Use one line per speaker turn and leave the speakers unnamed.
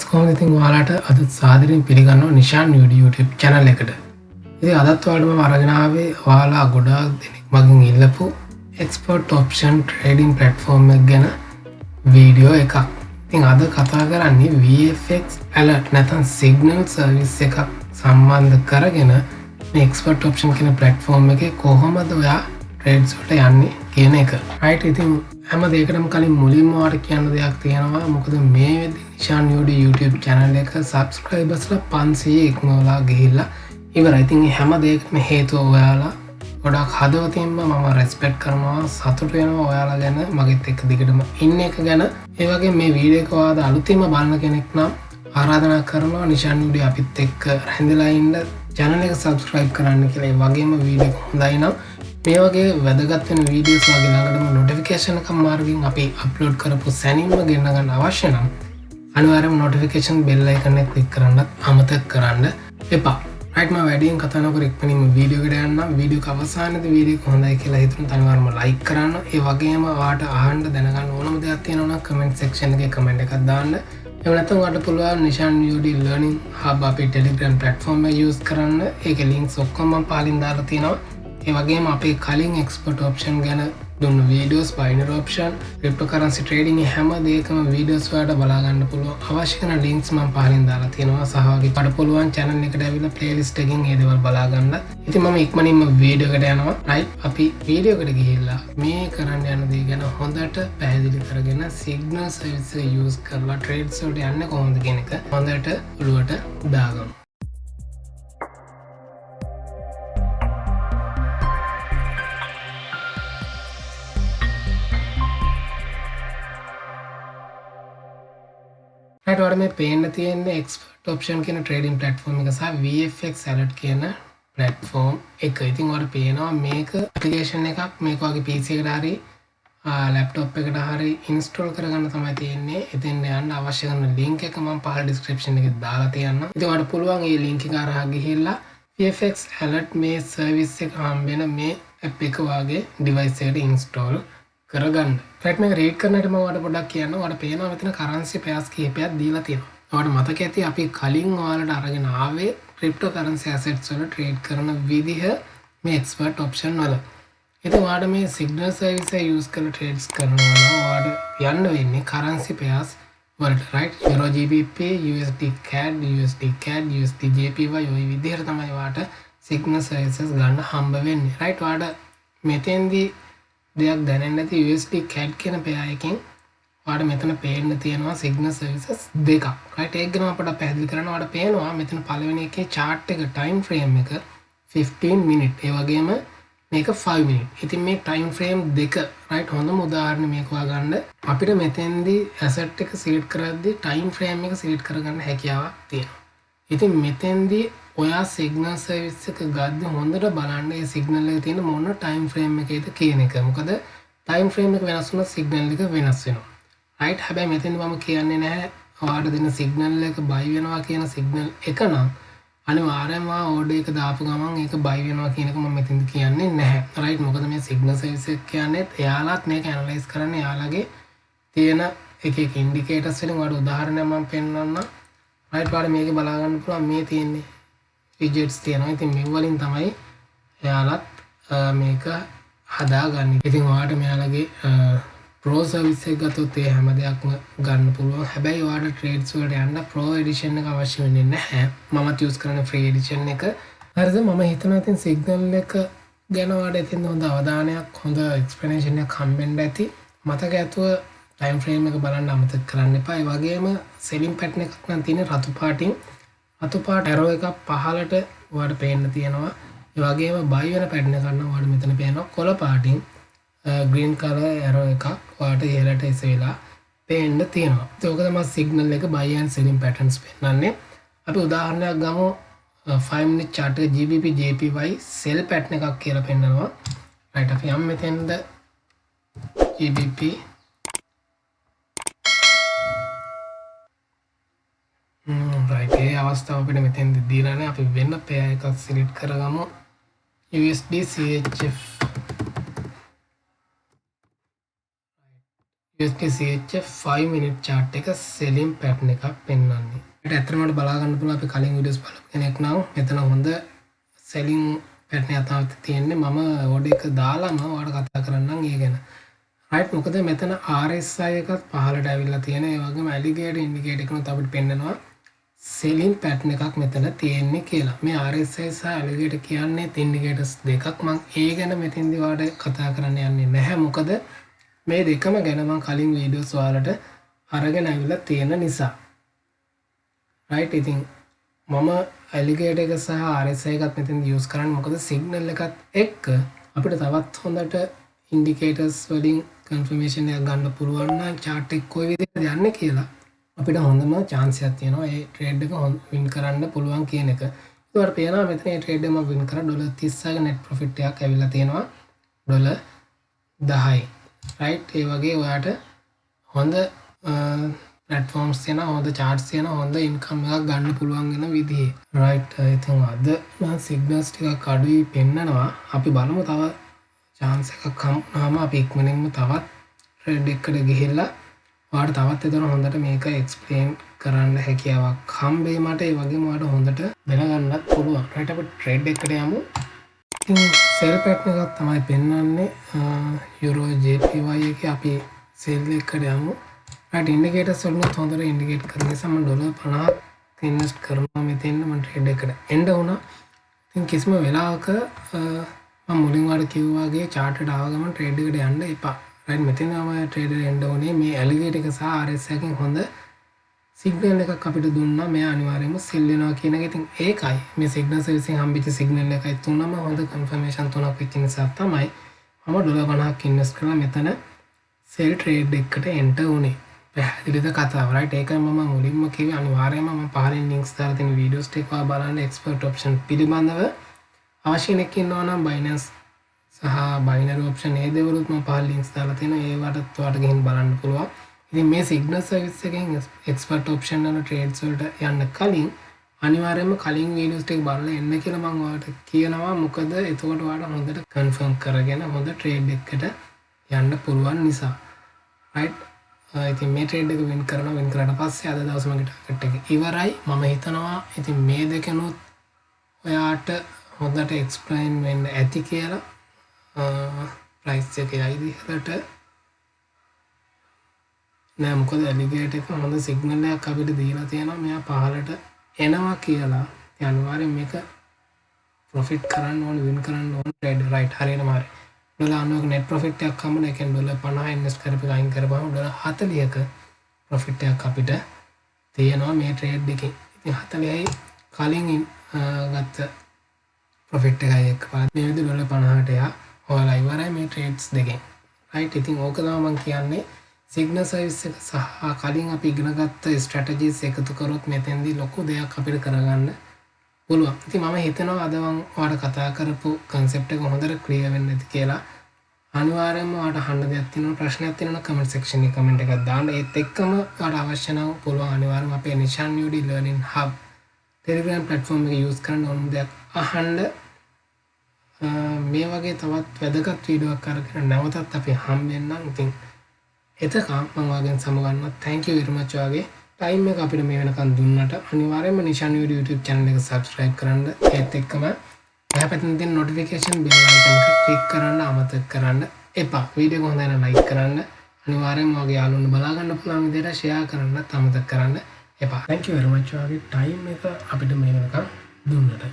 guys කොහොමද ඉතින් ඔයාලට අද සාදරයෙන් පිළිගන්නවා නිශාන් YouTube channel එකට. ඉතින් අදත් ඔයාලට මම අරගෙන ආවේ ඔයාලා ගොඩාක් දෙනෙක් මගෙන් ඉල්ලපු Expertoption trading platform එක ගැන වීඩියෝ එකක්. ඉතින් අද කතා කරන්නේ VFX alert නැත්නම් signal service එකක් සම්බන්ධ කරගෙන මේ Expertoption කියන platform එකේ කොහොමද ඔයා trades වලට යන්නේ කියන එක. right ඉතින් හැම දෙයකටම කලින් මුලින්ම ඔයාලට කියන්න දෙයක් තියෙනවා. මොකද මේ වෙද්දී නිශාන් YouTube channel එක subscribersලා 500 ඉක්මවලා ගිහිල්ලා ඉවරයි. ඉතින් මේ හැම දෙයකටම හේතුව ඔයාලා. ගොඩක් හදවතින්ම මම respect කරනවා, සතුටු වෙනවා ඔයාලා ගැන, මගෙත් එක්ක දිගටම ඉන්න එක ගැන. ඒ වගේ මේ වීඩියෝ එක ඔයාලා අලුතින්ම බලන කෙනෙක් නම් ආරාධනා කරනවා නිශාන් අපිත් එක්ක රැඳිලා ඉන්න channel එක subscribe කරන්න කියලා. ඒ වගේම වීඩියෝ එක හොඳයි නම් මේ වගේ වැදගත් වෙන වීඩියෝස් වගේ ළඟටම notification එකක් මාර්ගයෙන් අපි අප්ලෝඩ් කරපු සැනින්ම ගෙන්න ගන්න අවශ්‍ය නම් අනිවාර්යයෙන්ම notification bell icon එක click කරන්නත් අමතක කරන්න එපා. right මම වැඩියෙන් කතා නොකර ඉක්මනින්ම වීඩියෝ එකට යන්න. වීඩියෝ එක අවසානයේදී වීඩියෝ එක හොඳයි කියලා හිතුනොත් අනිවාර්යයෙන්ම like කරන්න. ඒ වගේම ඔයාලට අහන්න දැනගන්න ඕනම දෙයක් තියෙනවා නම් comment section එකේ comment එකක් දාන්න. එහෙම නැත්නම් ඔයාලට පුළුවන් නිශාන් learning hub අපේ Telegram platform එක use කරන්න. ඒකේ links ඔක්කොම මම පහලින් දාලා තියෙනවා. ඒ වගේම අපේ කලින් expert option ගැන දුන්න videos, binary option, cryptocurrency trading හැම දෙයකම වීඩියෝස් වලට බලා ගන්න පුළුවන්. අවශ්‍ය කරන links මම පහලින් දාලා තියෙනවා. සහභාගී වෙන්න පුළුවන් channel එකට ඇවිල්ලා playlist එකකින් ඒ දේවල් බලා ගන්න. ඉතින් මම ඉක්මනින්ම වීඩියෝ එකට යනවා. right අපි වීඩියෝ එකට ගිහිල්ලා මේ කරන්න යන දේ ගැන හොඳට පැහැදිලි කරගෙන signal service එක use කරලා trades වලට යන්නේ කොහොමද කියන එක හොඳට ඔළුවට දාගමු. ඔයාලට මේ පේන්න තියෙන්නේ Expertoption කියන trading platform එක සහ VFX alert කියන platform එක. ඉතින් ඔයාලට පේනවා මේක application එකක්. මේක වගේ PC එකට හරි laptop එකට හරි install කරගන්න තමයි තියෙන්නේ. ඉතින් යන්න අවශ්‍ය කරන link එක මම පහළ description එකේ දාලා තියන්නම්. ඉතින් ඔයාලට පුළුවන් මේ link එක හරහා ගිහිල්ලා VFX alert මේ service එක හම්බෙන මේ app එක වගේ device එකට install කරගන්න. right මේක read කරන්නට මම ඔයාලට පොඩ්ඩක් කියන්න. ඔයාලට පේනවා මෙතන currency pairs කීපයක් දීලා තියෙනවා. ඔයාලට මතක ඇති අපි කලින් ඔයාලට අරගෙන ආවේ cryptocurrency assets වල trade කරන විදිහ මේ Expertoption වල. ඉතින් ඔයාලට මේ signal service එක use කරලා trades කරනවා නම් ඔයාලට යන්න වෙන්නේ currency pairs වලට. right Euro GBP, USD CAD, USD CAD, USD JPY ඔය විදිහට තමයි ඔයාලට signal services ගන්න හම්බ වෙන්නේ. right ඔයාලට මෙතෙන්දී දෙයක් දැනෙන්නේ නැති USD CAD කියන pair එකෙන් ඔයාලට මෙතන පේන්න තියෙනවා signal services දෙකක්. right ඒක ගැන අපිට පැහැදිලි කරන්න. ඔයාලට පේනවා මෙතන පළවෙනි එකේ chart එක time frame එක 15 minute. ඒ වගේම මේක 5 minute. ඉතින් මේ time frame දෙක right හොඳම උදාහරණ මේක හොයාගන්න. අපිට මෙතෙන්දී asset එක select කරද්දී time frame එක select කරගන්න හැකියාවක් තියෙනවා. ඉතින් මෙතෙන්දී ඔයා signal service එක ගද්දි හොඳට බලන්න මේ signal එකේ තියෙන මොන time frame එකේද කියන එක. මොකද time frame එක වෙනස් වුණොත් signal එක වෙනස් වෙනවා. right හැබැයි මෙතෙන්දි මම කියන්නේ නැහැ ඔයාලට දෙන signal එක buy වෙනවා කියන signal එක නම් අනිවාර්යයෙන්ම order එක දාපු ගමන් ඒක buy වෙනවා කියන එක මම මෙතෙන්දි කියන්නේ නැහැ. right මොකද මේ signal service එක කියන්නේ එයාලාත් මේක analyze කරන්න එයාලගේ තියෙන එක එක indicators වලින් වල උදාහරණයක් මම පෙන්නන්නම්. right ඔයාලා මේක බලා ගන්න පුළුවන් මේ තියෙන්නේ widgets තියෙනවා. ඉතින් මේ වලින් තමයි එයාලත් මේක හදාගන්නේ. ඉතින් ඔයාලට මෙයාලගේ pro service එක ගත්තොත් ඒ හැම දෙයක්ම ගන්න පුළුවන්. හැබැයි ඔයාලට trades වලට යන්න pro edition එක අවශ්‍ය වෙන්නේ නැහැ. මමත් use කරන්නේ free edition එක. හරිද? මම හිතනවා ඉතින් signal එක ගැන ඔයාලට ඉතින් හොඳ අවධානයක්, හොඳ explanation එකක් හම්බෙන්න ඇති. මතක ඇතුව time frame එක බලන්න අමතක කරන්න එපා. ඒ වගේම selling pattern එකක් නම් තියෙන රතු පාටින් රතු පාට arrow එකක් පහළට ඔයාලට පේන්න තියෙනවා. ඒ වගේම buy වෙන pattern එකක් නම් ඔයාලට මෙතන පේනවා කොළ පාටින් green color arrow එකක් ඔයාලට ඉහළට එසෙලා පේන්න තියෙනවා. ඒක තමයි signal එක buy and selling patterns පෙන්නන්නේ. අපි උදාහරණයක් ගමු 5 minute chart එක GBP JPY sell pattern එකක් කියලා පෙන්නනවා. right අපි යම් මෙතෙන්ද GBP right ඒ අවස්ථාව අපිට මෙතෙන්ද දීලා නැහැ. අපි වෙන pair එකක් select කරගමු USD CHF USDT 5 minute chart එක selling pattern එකක් පෙන්වන්නේ. ඒකට ඇත්තටම බලා ගන්න පුළුවන් අපි කලින් වීඩියෝස් බලපු කෙනෙක් නම් මෙතන හොඳ selling pattern එකක් තමයි තියෙන්නේ. මම order එක දාලාම ඔයාලට කතා කරන්නම් ඒ ගැන. right මොකද මෙතන RSI එකත් පහළට ඇවිල්ලා තියෙන. ඒ වගේම alligator indicator එකනොත් අපිට පෙන්නනවා selling pattern එකක් මෙතන තියෙන්නේ කියලා. මේ RSI සහ alligator කියන්නේ indicators දෙකක්. මම ඒ ගැන මෙතෙන්දී ඔයාලට කතා කරන්න යන්නේ නැහැ. මොකද මේ දෙකම ගැන මම කලින් වීඩියෝස් ඔයාලට අරගෙන අවිලා තියෙන නිසා. right ඉතින් මම alligator එක සහ RSI එකත් මෙතෙන්දී use කරන්නේ මොකද signal එකත් එක්ක අපිට තවත් හොඳට indicators වලින් confirmation එකක් ගන්න පුළුවන් නම් chart එක කොයි විදිහටද යන්නේ කියලා අපිට හොඳම chance එකක් තියෙනවා ඒ trade එක win කරන්න පුළුවන් කියන එක. ඒකට පේනවා මෙතන මේ trade එක මම win කරා $30ක net profit එකක් ඇවිල්ලා තියෙනවා $10යි. right ඒ වගේ ඔයාට හොඳ platforms තියෙනවා හොඳ charts තියෙනවා හොඳ income එකක් ගන්න පුළුවන් වෙන විදිහේ. right ඉතින් අද මම signals ටිකක් අඩුයි පෙන්නනවා. අපි බලමු තව chance එකක් හම්බුනම අපි ඉක්මනින්ම තවත් trade එකකට ගිහිල්ලා ඔයාලට තවත් ඒතර හොඳට මේක explain කරන්න හැකියාවක් හම්බෙයි මට. ඒ වගේම ඔයාලට හොඳට දැනගන්නත් පුළුවන්. right අපි trade එකකට යමු. ඉතින් sell pattern එකක් තමයි පෙන්වන්නේ euro JPY එකේ අපි sell එකකට යමු. right indicators වලින් හොඳට indicate කරන නිසා මම $50ක් invest කරනවා මෙතෙන් මම trade එකට එන්න වුණා. ඉතින් කිසිම වෙලාවක මම මුලින් ඔයාලට කිව්වා වගේ chart එකට ආව ගමන් trade එකට යන්න එපා. right මෙතන තමයි trade එකට එන්න ඕනේ. මේ alligator එක සහ RSI එකෙන් හොඳ සිග්නල් එකක් අපිට දුන්නා මෙයා අනිවාර්යයෙන්ම සෙල් වෙනවා කියන එක. ඉතින් ඒකයි මේ සිග්නල් සර්විසින් හම්බෙච්ච සිග්නල් එකයි තුනම හොඳ කන්ෆර්මේෂන් තුනක් වෙච්ච නිසා තමයි මම $50ක් ඉන්වෙස්ට් කරලා මෙතන සෙල් ට්‍රේඩ් එකකට එන්ටර් වුණේ. පැහැදිලිද කතාව? right ඒකයි මම මුලින්ම කිව්වේ අනිවාර්යයෙන්ම මම පහලින් links දාලා තියෙන වීඩියෝස් ටික ඔයා බලන්න expert option පිළිබඳව අවශ්‍ය කෙනෙක් ඉන්නවා නම් Binance සහ binary option ඒ දෙවලුත් මම පහල links දාලා තියෙනවා. ඒවටත් ඔයාලට ගිහින් බලන්න පුළුවන්. ඉතින් මේ signal service එකෙන් expert option වල trades වලට යන්න කලින් අනිවාර්යයෙන්ම කලින් වීඩියෝස් ටික බලලා එන්න කියලා මම ඔයාලට කියනවා. මොකද එතකොට ඔයාලට හොඳට confirm කරගෙන හොඳ trade එකකට යන්න පුළුවන් නිසා. right ඉතින් මේ trade එක win කරාට පස්සේ අද දවසේ මගේ target එක ඉවරයි. මම හිතනවා ඉතින් මේ දෙකනොත් ඔයාට හොඳට explain වෙන්න ඇති කියලා. price එක යයිද ඉහළට නෑ මොකද alligator එක හොඳ signal එකක් අපිට දීලා තියෙනවා මෙයා පහළට එනවා කියලා. ඒ අනිවාර්යෙන් මේක profit කරන්න ඕන win කරන්න ඕන trade right හරියටම හරි. $90ක net profit එකක් හම්බුන එකෙන් $50 invest කරපු එක අයින් කරපුවම $40ක profit එකක් අපිට තියෙනවා මේ trade එකෙන්. ඉතින් 40යි කලින් ගත්ත profit එකයි එක්ක මේ විදිහට $50ට යා ඔයාලා ඉවරයි මේ trades දෙකෙන්. right ඉතින් ඕක තමයි මම කියන්නේ signal service එක සහ කලින් අපි ඉගෙනගත්ත strategies එකතු කරොත් මෙතෙන්දී ලොකු දෙයක් අපිට කරගන්න පුළුවන්. ඉතින් මම හිතනවා අද මම ඔයාලට කතා කරපු concept එක හොඳට clear වෙන්න ඇති කියලා. අනිවාර්යයෙන්ම ඔයාලට අහන්න දෙයක් තියෙනවා ප්‍රශ්නයක් තියෙනවා comment section එකේ comment එකක් දාන්න. ඒත් එක්කම ඔයාලට අවශ්‍ය නම් පුළුවන් අනිවාර්යයෙන්ම අපේ Nishan UD Learning Hub Telegram platform එක use කරන්න ඕන දෙයක් අහන්න. මේ වගේ තවත් වැදගත් වීඩියෝ එකක් අරගෙන නැවතත් අපි හම්බෙන්නම්. ඉතින් එතකම් මම ඔයාගෙන් සමුගන්නවා. thank you very much ඔයාගේ time එක අපිට මේ වෙනකන් දුන්නට. අනිවාර්යයෙන්ම Nishan video YouTube channel එක subscribe කරන්න. ඒත් එක්කම එහා පැත්තේ තියෙන notification bell icon එක click කරන්න අමතක කරන්න එපා. වීඩියෝ එක හොඳ නම් like කරන්න. අනිවාර්යයෙන්ම ඔයාගේ යාළුවන්ට බලා ගන්න පුළුවන් විදිහට share කරන්නත් අමතක කරන්න එපා. thank you very much ඔයාගේ time එක අපිට මේ වෙනකන් දුන්නට.